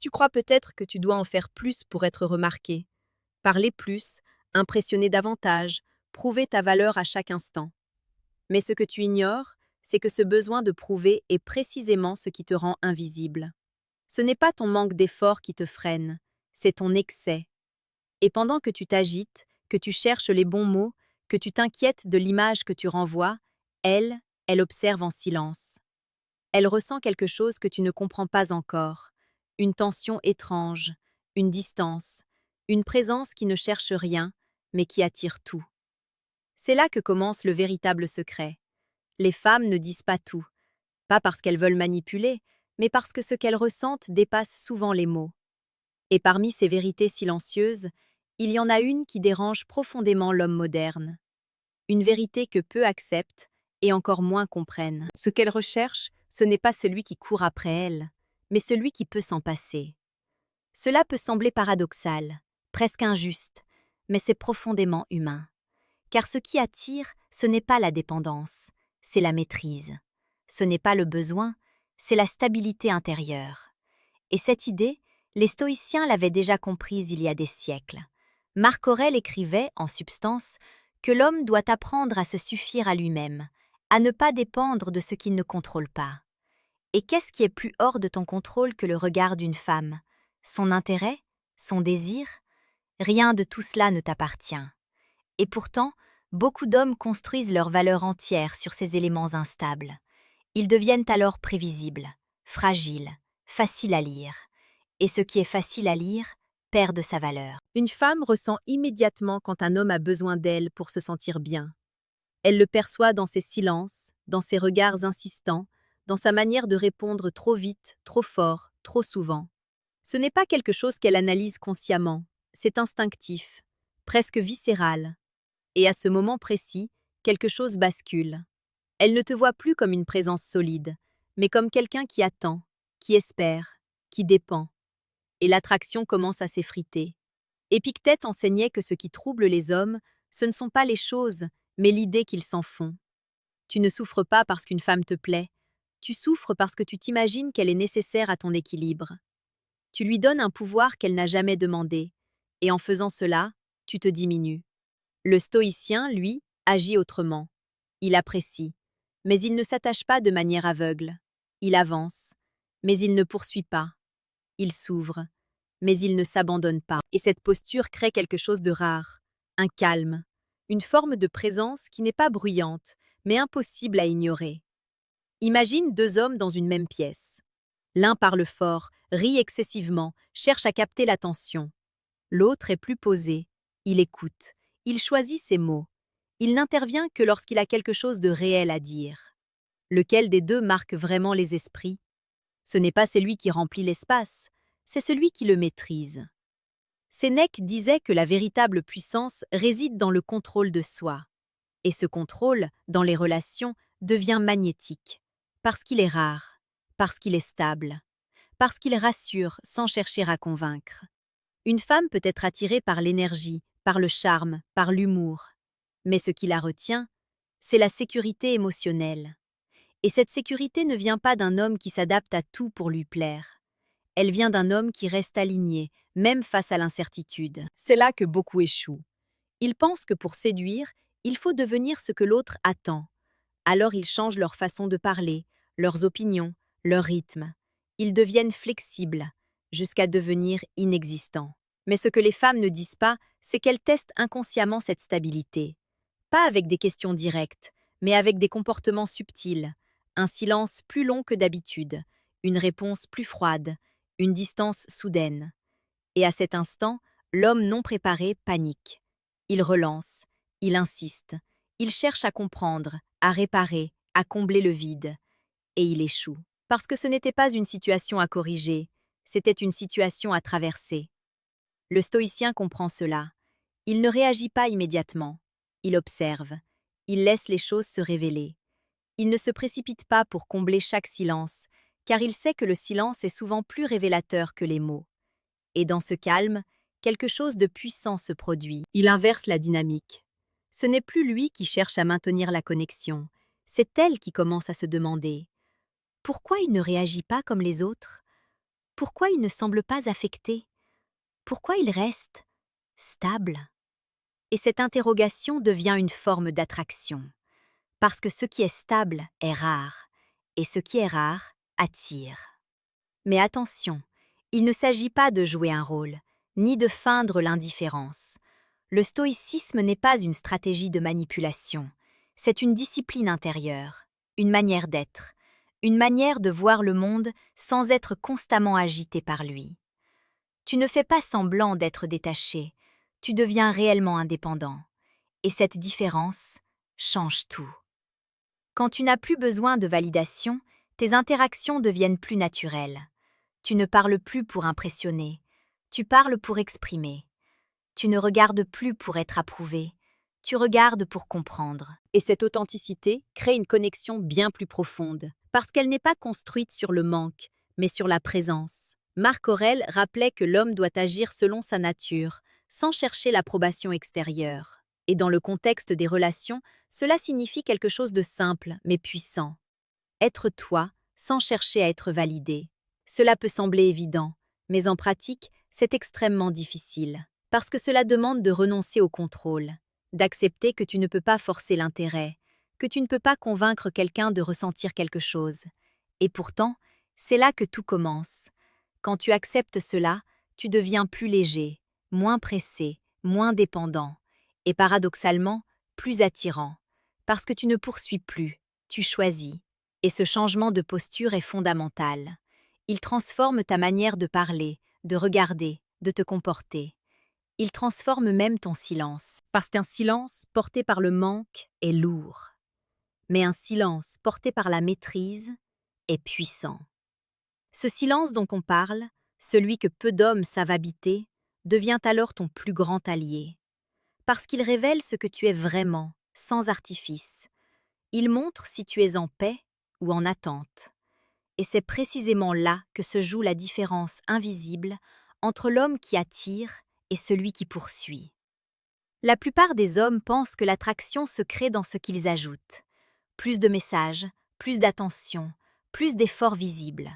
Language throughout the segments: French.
Tu crois peut-être que tu dois en faire plus pour être remarqué. Parler plus, impressionner davantage, prouver ta valeur à chaque instant. Mais ce que tu ignores, c'est que ce besoin de prouver est précisément ce qui te rend invisible. Ce n'est pas ton manque d'effort qui te freine, c'est ton excès. Et pendant que tu t'agites, que tu cherches les bons mots, que tu t'inquiètes de l'image que tu renvoies, elle observe en silence. Elle ressent quelque chose que tu ne comprends pas encore, une tension étrange, une distance, une présence qui ne cherche rien, mais qui attire tout. C'est là que commence le véritable secret. Les femmes ne disent pas tout, pas parce qu'elles veulent manipuler, mais parce que ce qu'elles ressentent dépasse souvent les mots. Et parmi ces vérités silencieuses, il y en a une qui dérange profondément l'homme moderne. Une vérité que peu acceptent et encore moins comprennent. Ce qu'elle recherche, ce n'est pas celui qui court après elle, mais celui qui peut s'en passer. Cela peut sembler paradoxal, presque injuste, mais c'est profondément humain. Car ce qui attire, ce n'est pas la dépendance, c'est la maîtrise. Ce n'est pas le besoin, c'est la stabilité intérieure. Et cette idée, les stoïciens l'avaient déjà comprise il y a des siècles. Marc Aurèle écrivait, en substance, que l'homme doit apprendre à se suffire à lui-même, à ne pas dépendre de ce qu'il ne contrôle pas. Et qu'est-ce qui est plus hors de ton contrôle que le regard d'une femme? Son intérêt? Son désir? Rien de tout cela ne t'appartient. Et pourtant, beaucoup d'hommes construisent leur valeur entière sur ces éléments instables. Ils deviennent alors prévisibles, fragiles, faciles à lire. Et ce qui est facile à lire perd de sa valeur. Une femme ressent immédiatement quand un homme a besoin d'elle pour se sentir bien. Elle le perçoit dans ses silences, dans ses regards insistants, dans sa manière de répondre trop vite, trop fort, trop souvent. Ce n'est pas quelque chose qu'elle analyse consciemment, c'est instinctif, presque viscéral. Et à ce moment précis, quelque chose bascule. Elle ne te voit plus comme une présence solide, mais comme quelqu'un qui attend, qui espère, qui dépend. Et l'attraction commence à s'effriter. Épictète enseignait que ce qui trouble les hommes, ce ne sont pas les choses, mais l'idée qu'ils s'en font. Tu ne souffres pas parce qu'une femme te plaît, tu souffres parce que tu t'imagines qu'elle est nécessaire à ton équilibre. Tu lui donnes un pouvoir qu'elle n'a jamais demandé, et en faisant cela, tu te diminues. Le stoïcien, lui, agit autrement. Il apprécie, mais il ne s'attache pas de manière aveugle. Il avance, mais il ne poursuit pas. Il s'ouvre, mais il ne s'abandonne pas. Et cette posture crée quelque chose de rare, un calme, une forme de présence qui n'est pas bruyante, mais impossible à ignorer. Imagine deux hommes dans une même pièce. L'un parle fort, rit excessivement, cherche à capter l'attention. L'autre est plus posé. Il écoute. Il choisit ses mots. Il n'intervient que lorsqu'il a quelque chose de réel à dire. Lequel des deux marque vraiment les esprits? Ce n'est pas celui qui remplit l'espace, c'est celui qui le maîtrise. Sénèque disait que la véritable puissance réside dans le contrôle de soi. Et ce contrôle, dans les relations, devient magnétique. Parce qu'il est rare, parce qu'il est stable, parce qu'il rassure sans chercher à convaincre. Une femme peut être attirée par l'énergie, par le charme, par l'humour. Mais ce qui la retient, c'est la sécurité émotionnelle. Et cette sécurité ne vient pas d'un homme qui s'adapte à tout pour lui plaire. Elle vient d'un homme qui reste aligné, même face à l'incertitude. C'est là que beaucoup échouent. Ils pensent que pour séduire, il faut devenir ce que l'autre attend. Alors ils changent leur façon de parler, leurs opinions, leur rythme. Ils deviennent flexibles, jusqu'à devenir inexistants. Mais ce que les femmes ne disent pas, c'est qu'elles testent inconsciemment cette stabilité. Pas avec des questions directes, mais avec des comportements subtils. Un silence plus long que d'habitude, une réponse plus froide, une distance soudaine. Et à cet instant, l'homme non préparé panique. Il relance, il insiste, il cherche à comprendre, à réparer, à combler le vide. Et il échoue. Parce que ce n'était pas une situation à corriger, c'était une situation à traverser. Le stoïcien comprend cela. Il ne réagit pas immédiatement. Il observe. Il laisse les choses se révéler. Il ne se précipite pas pour combler chaque silence, car il sait que le silence est souvent plus révélateur que les mots. Et dans ce calme, quelque chose de puissant se produit. Il inverse la dynamique. Ce n'est plus lui qui cherche à maintenir la connexion, c'est elle qui commence à se demander « Pourquoi il ne réagit pas comme les autres ?» Pourquoi il ne semble pas affecté? Pourquoi il reste stable? Et cette interrogation devient une forme d'attraction, parce que ce qui est stable est rare, et ce qui est rare attire. Mais attention, il ne s'agit pas de jouer un rôle, ni de feindre l'indifférence. Le stoïcisme n'est pas une stratégie de manipulation, c'est une discipline intérieure, une manière d'être, une manière de voir le monde sans être constamment agité par lui. Tu ne fais pas semblant d'être détaché, tu deviens réellement indépendant. Et cette différence change tout. Quand tu n'as plus besoin de validation, tes interactions deviennent plus naturelles. Tu ne parles plus pour impressionner, tu parles pour exprimer. Tu ne regardes plus pour être approuvé, tu regardes pour comprendre. Et cette authenticité crée une connexion bien plus profonde, parce qu'elle n'est pas construite sur le manque, mais sur la présence. Marc Aurèle rappelait que l'homme doit agir selon sa nature, sans chercher l'approbation extérieure. Et dans le contexte des relations, cela signifie quelque chose de simple, mais puissant. Être toi, sans chercher à être validé. Cela peut sembler évident, mais en pratique, c'est extrêmement difficile. Parce que cela demande de renoncer au contrôle, d'accepter que tu ne peux pas forcer l'intérêt, que tu ne peux pas convaincre quelqu'un de ressentir quelque chose. Et pourtant, c'est là que tout commence. Quand tu acceptes cela, tu deviens plus léger, moins pressé, moins dépendant, et paradoxalement, plus attirant. Parce que tu ne poursuis plus, tu choisis. Et ce changement de posture est fondamental. Il transforme ta manière de parler, de regarder, de te comporter. Il transforme même ton silence, parce qu'un silence porté par le manque est lourd. Mais un silence porté par la maîtrise est puissant. Ce silence dont on parle, celui que peu d'hommes savent habiter, devient alors ton plus grand allié. Parce qu'il révèle ce que tu es vraiment, sans artifice. Il montre si tu es en paix ou en attente. Et c'est précisément là que se joue la différence invisible entre l'homme qui attire et celui qui poursuit. La plupart des hommes pensent que l'attraction se crée dans ce qu'ils ajoutent. Plus de messages, plus d'attention, plus d'efforts visibles.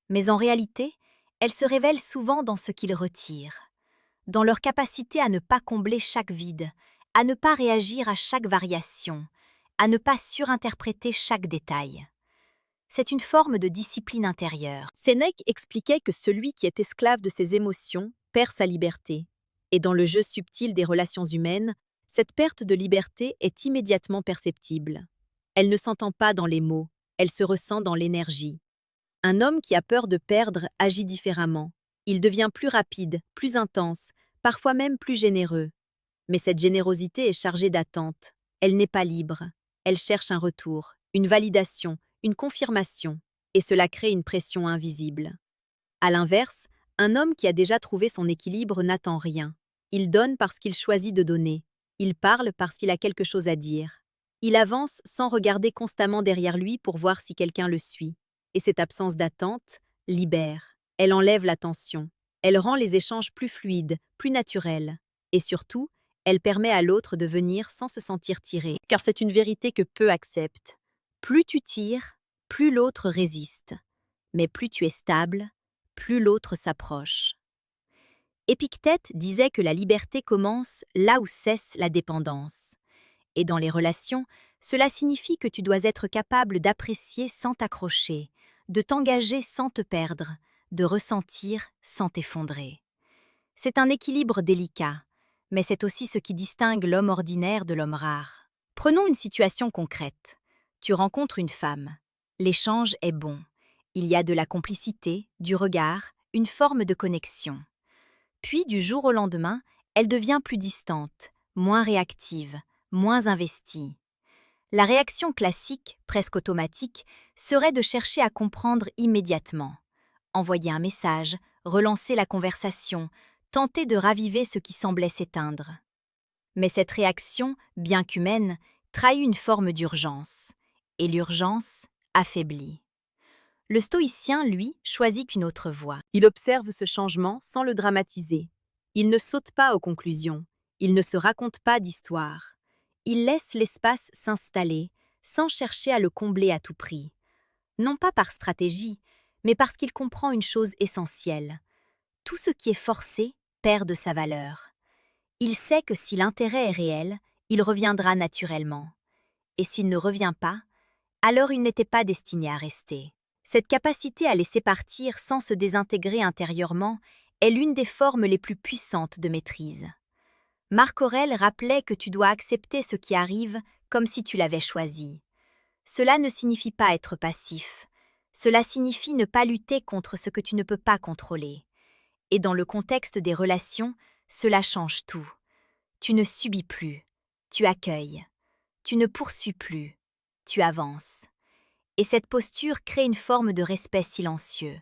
Mais en réalité, elle se révèle souvent dans ce qu'ils retirent, dans leur capacité à ne pas combler chaque vide, à ne pas réagir à chaque variation, à ne pas surinterpréter chaque détail. C'est une forme de discipline intérieure. Sénèque expliquait que celui qui est esclave de ses émotions perd sa liberté. Et dans le jeu subtil des relations humaines, cette perte de liberté est immédiatement perceptible. Elle ne s'entend pas dans les mots, elle se ressent dans l'énergie. Un homme qui a peur de perdre agit différemment. Il devient plus rapide, plus intense, parfois même plus généreux. Mais cette générosité est chargée d'attente. Elle n'est pas libre. Elle cherche un retour, une validation, une confirmation, et cela crée une pression invisible. À l'inverse, un homme qui a déjà trouvé son équilibre n'attend rien. Il donne parce qu'il choisit de donner. Il parle parce qu'il a quelque chose à dire. Il avance sans regarder constamment derrière lui pour voir si quelqu'un le suit. Et cette absence d'attente libère. Elle enlève la tension. Elle rend les échanges plus fluides, plus naturels. Et surtout, elle permet à l'autre de venir sans se sentir tiré. Car c'est une vérité que peu acceptent. Plus tu tires, plus l'autre résiste. Mais plus tu es stable, plus l'autre s'approche. Épictète disait que la liberté commence là où cesse la dépendance. Et dans les relations, cela signifie que tu dois être capable d'apprécier sans t'accrocher, de t'engager sans te perdre, de ressentir sans t'effondrer. C'est un équilibre délicat, mais c'est aussi ce qui distingue l'homme ordinaire de l'homme rare. Prenons une situation concrète. Tu rencontres une femme. L'échange est bon. Il y a de la complicité, du regard, une forme de connexion. Puis, du jour au lendemain, elle devient plus distante, moins réactive, moins investie. La réaction classique, presque automatique, serait de chercher à comprendre immédiatement. Envoyer un message, relancer la conversation, tenter de raviver ce qui semblait s'éteindre. Mais cette réaction, bien qu'humaine, trahit une forme d'urgence. Et l'urgence affaiblit. Le stoïcien, lui, choisit qu'une autre voie. Il observe ce changement sans le dramatiser. Il ne saute pas aux conclusions. Il ne se raconte pas d'histoire. Il laisse l'espace s'installer, sans chercher à le combler à tout prix. Non pas par stratégie, mais parce qu'il comprend une chose essentielle. Tout ce qui est forcé perd de sa valeur. Il sait que si l'intérêt est réel, il reviendra naturellement. Et s'il ne revient pas, alors il n'était pas destiné à rester. Cette capacité à laisser partir sans se désintégrer intérieurement est l'une des formes les plus puissantes de maîtrise. Marc Aurèle rappelait que tu dois accepter ce qui arrive comme si tu l'avais choisi. Cela ne signifie pas être passif. Cela signifie ne pas lutter contre ce que tu ne peux pas contrôler. Et dans le contexte des relations, cela change tout. Tu ne subis plus, tu accueilles. Tu ne poursuis plus, tu avances. Et cette posture crée une forme de respect silencieux,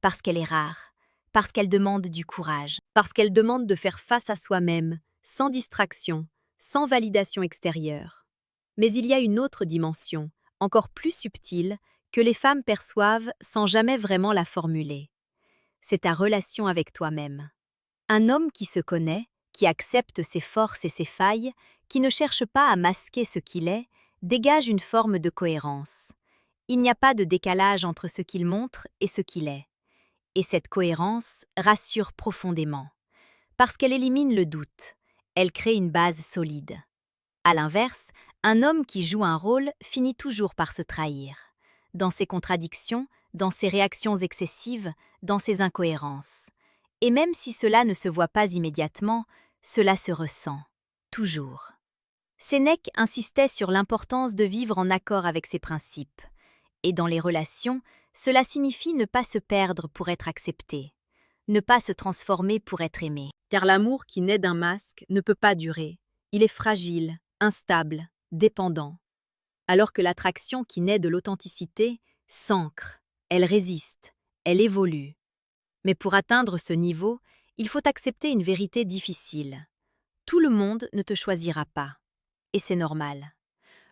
parce qu'elle est rare, parce qu'elle demande du courage, parce qu'elle demande de faire face à soi-même, sans distraction, sans validation extérieure. Mais il y a une autre dimension, encore plus subtile, que les femmes perçoivent sans jamais vraiment la formuler. C'est ta relation avec toi-même. Un homme qui se connaît, qui accepte ses forces et ses failles, qui ne cherche pas à masquer ce qu'il est, dégage une forme de cohérence. Il n'y a pas de décalage entre ce qu'il montre et ce qu'il est. Et cette cohérence rassure profondément. Parce qu'elle élimine le doute. Elle crée une base solide. À l'inverse, un homme qui joue un rôle finit toujours par se trahir. Dans ses contradictions, dans ses réactions excessives, dans ses incohérences. Et même si cela ne se voit pas immédiatement, cela se ressent. Toujours. Sénèque insistait sur l'importance de vivre en accord avec ses principes. Et dans les relations, cela signifie ne pas se perdre pour être accepté, ne pas se transformer pour être aimé. Car l'amour qui naît d'un masque ne peut pas durer. Il est fragile, instable, dépendant. Alors que l'attraction qui naît de l'authenticité s'ancre, elle résiste, elle évolue. Mais pour atteindre ce niveau, il faut accepter une vérité difficile. Tout le monde ne te choisira pas. Et c'est normal.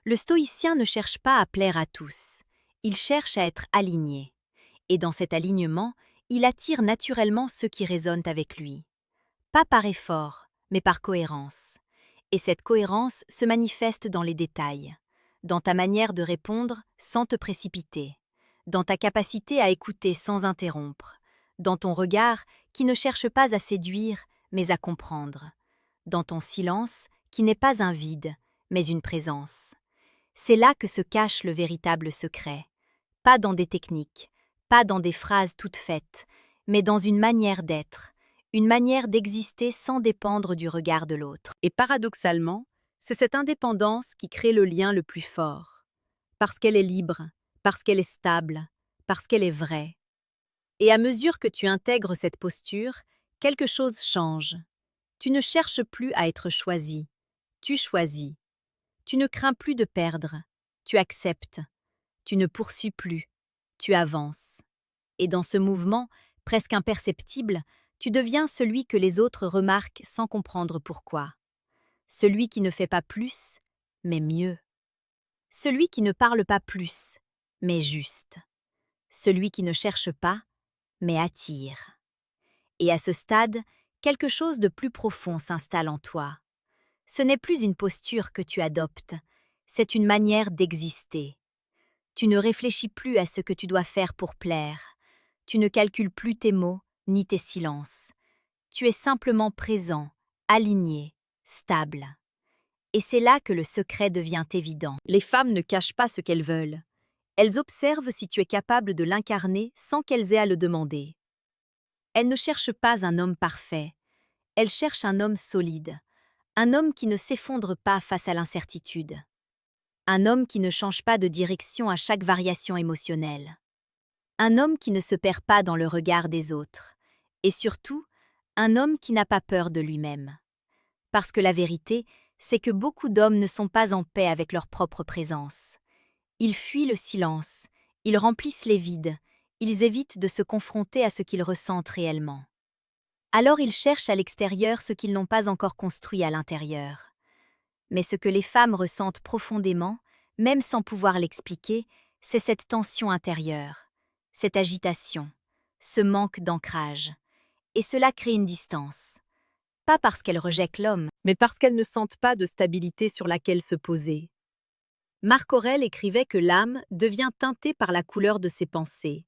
Le stoïcien ne cherche pas à plaire à tous. Il cherche à être aligné. Et dans cet alignement, il attire naturellement ceux qui résonnent avec lui. Pas par effort, mais par cohérence. Et cette cohérence se manifeste dans les détails. Dans ta manière de répondre sans te précipiter. Dans ta capacité à écouter sans interrompre. Dans ton regard qui ne cherche pas à séduire, mais à comprendre. Dans ton silence qui n'est pas un vide, mais une présence. C'est là que se cache le véritable secret. Pas dans des techniques, pas dans des phrases toutes faites, mais dans une manière d'être, une manière d'exister sans dépendre du regard de l'autre. Et paradoxalement, c'est cette indépendance qui crée le lien le plus fort. Parce qu'elle est libre, parce qu'elle est stable, parce qu'elle est vraie. Et à mesure que tu intègres cette posture, quelque chose change. Tu ne cherches plus à être choisi, tu choisis. Tu ne crains plus de perdre, tu acceptes. Tu ne poursuis plus, tu avances. Et dans ce mouvement, presque imperceptible, tu deviens celui que les autres remarquent sans comprendre pourquoi. Celui qui ne fait pas plus, mais mieux. Celui qui ne parle pas plus, mais juste. Celui qui ne cherche pas, mais attire. Et à ce stade, quelque chose de plus profond s'installe en toi. Ce n'est plus une posture que tu adoptes, c'est une manière d'exister. Tu ne réfléchis plus à ce que tu dois faire pour plaire. Tu ne calcules plus tes mots ni tes silences. Tu es simplement présent, aligné, stable. Et c'est là que le secret devient évident. Les femmes ne cachent pas ce qu'elles veulent. Elles observent si tu es capable de l'incarner sans qu'elles aient à le demander. Elles ne cherchent pas un homme parfait. Elles cherchent un homme solide. Un homme qui ne s'effondre pas face à l'incertitude. Un homme qui ne change pas de direction à chaque variation émotionnelle. Un homme qui ne se perd pas dans le regard des autres. Et surtout, un homme qui n'a pas peur de lui-même. Parce que la vérité, c'est que beaucoup d'hommes ne sont pas en paix avec leur propre présence. Ils fuient le silence, ils remplissent les vides, ils évitent de se confronter à ce qu'ils ressentent réellement. Alors ils cherchent à l'extérieur ce qu'ils n'ont pas encore construit à l'intérieur. Mais ce que les femmes ressentent profondément, même sans pouvoir l'expliquer, c'est cette tension intérieure, cette agitation, ce manque d'ancrage. Et cela crée une distance. Pas parce qu'elles rejettent l'homme, mais parce qu'elles ne sentent pas de stabilité sur laquelle se poser. Marc Aurèle écrivait que l'âme devient teintée par la couleur de ses pensées.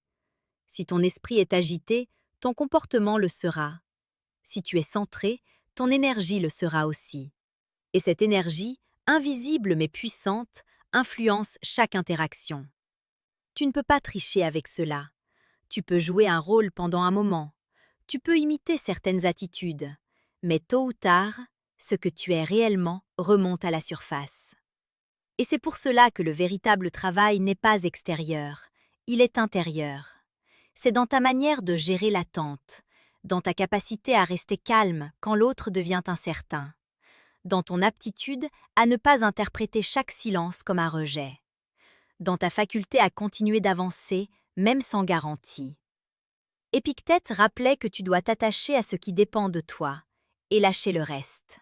Si ton esprit est agité, ton comportement le sera. Si tu es centré, ton énergie le sera aussi. Et cette énergie, invisible mais puissante, influence chaque interaction. Tu ne peux pas tricher avec cela. Tu peux jouer un rôle pendant un moment. Tu peux imiter certaines attitudes. Mais tôt ou tard, ce que tu es réellement remonte à la surface. Et c'est pour cela que le véritable travail n'est pas extérieur, il est intérieur. C'est dans ta manière de gérer l'attente, dans ta capacité à rester calme quand l'autre devient incertain, dans ton aptitude à ne pas interpréter chaque silence comme un rejet, dans ta faculté à continuer d'avancer même sans garantie. Épictète rappelait que tu dois t'attacher à ce qui dépend de toi et lâcher le reste.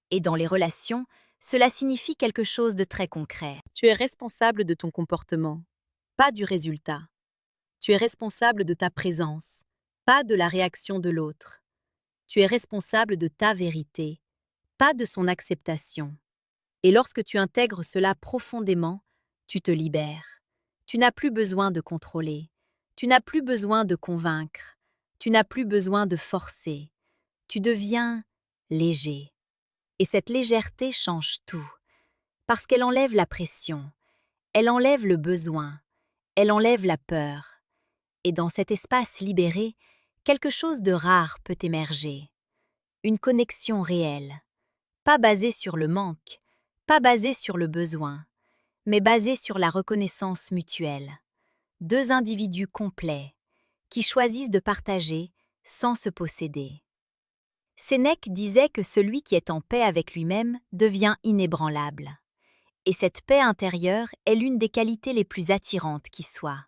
Et dans les relations, cela signifie quelque chose de très concret. Tu es responsable de ton comportement, pas du résultat. Tu es responsable de ta présence, pas de la réaction de l'autre. Tu es responsable de ta vérité, pas de son acceptation. Et lorsque tu intègres cela profondément, tu te libères. Tu n'as plus besoin de contrôler. Tu n'as plus besoin de convaincre. Tu n'as plus besoin de forcer. Tu deviens léger. Et cette légèreté change tout. Parce qu'elle enlève la pression. Elle enlève le besoin. Elle enlève la peur. Et dans cet espace libéré, quelque chose de rare peut émerger. Une connexion réelle. Pas basée sur le manque, pas basée sur le besoin, mais basée sur la reconnaissance mutuelle. Deux individus complets, qui choisissent de partager sans se posséder. Sénèque disait que celui qui est en paix avec lui-même devient inébranlable. Et cette paix intérieure est l'une des qualités les plus attirantes qui soient.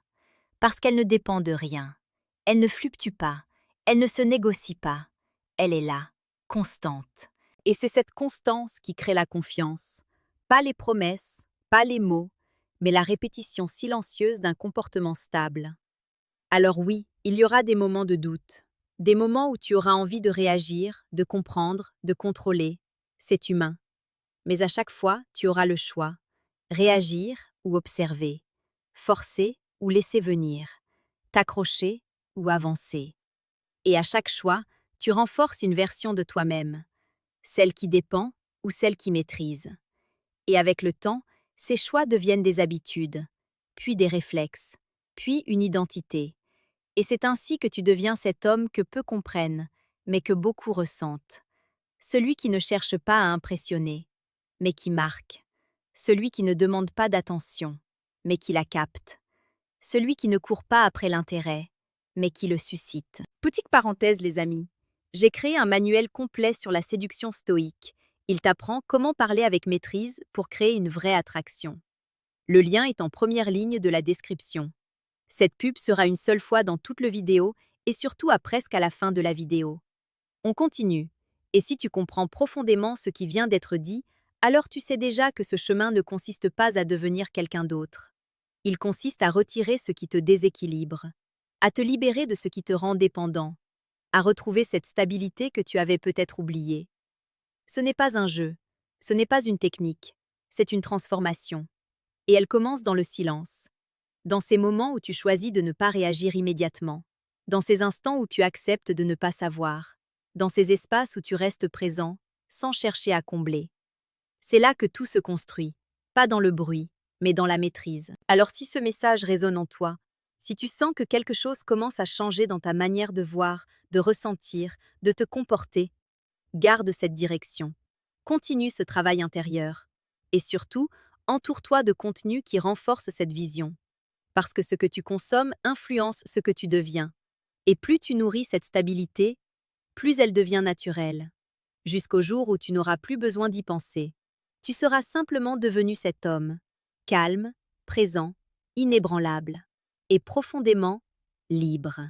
Parce qu'elle ne dépend de rien. Elle ne fluctue pas. Elle ne se négocie pas. Elle est là, constante. Et c'est cette constance qui crée la confiance. Pas les promesses, pas les mots, mais la répétition silencieuse d'un comportement stable. Alors oui, il y aura des moments de doute. Des moments où tu auras envie de réagir, de comprendre, de contrôler. C'est humain. Mais à chaque fois, tu auras le choix. Réagir ou observer. Forcer ou laisser venir. T'accrocher ou avancer. Et à chaque choix, tu renforces une version de toi-même. Celle qui dépend ou celle qui maîtrise. Et avec le temps, ces choix deviennent des habitudes, puis des réflexes, puis une identité. Et c'est ainsi que tu deviens cet homme que peu comprennent, mais que beaucoup ressentent. Celui qui ne cherche pas à impressionner, mais qui marque. Celui qui ne demande pas d'attention, mais qui la capte. Celui qui ne court pas après l'intérêt, mais qui le suscite. Petite parenthèse, les amis. J'ai créé un manuel complet sur la séduction stoïque. Il t'apprend comment parler avec maîtrise pour créer une vraie attraction. Le lien est en première ligne de la description. Cette pub sera une seule fois dans toute le vidéo et surtout presque à la fin de la vidéo. On continue. Et si tu comprends profondément ce qui vient d'être dit, alors tu sais déjà que ce chemin ne consiste pas à devenir quelqu'un d'autre. Il consiste à retirer ce qui te déséquilibre, à te libérer de ce qui te rend dépendant, à retrouver cette stabilité que tu avais peut-être oubliée. Ce n'est pas un jeu, ce n'est pas une technique, c'est une transformation. Et elle commence dans le silence, dans ces moments où tu choisis de ne pas réagir immédiatement, dans ces instants où tu acceptes de ne pas savoir, dans ces espaces où tu restes présent, sans chercher à combler. C'est là que tout se construit, pas dans le bruit, mais dans la maîtrise. Alors si ce message résonne en toi, si tu sens que quelque chose commence à changer dans ta manière de voir, de ressentir, de te comporter, garde cette direction. Continue ce travail intérieur. Et surtout, entoure-toi de contenus qui renforcent cette vision. Parce que ce que tu consommes influence ce que tu deviens. Et plus tu nourris cette stabilité, plus elle devient naturelle. Jusqu'au jour où tu n'auras plus besoin d'y penser. Tu seras simplement devenu cet homme, calme, présent, inébranlable et profondément libre.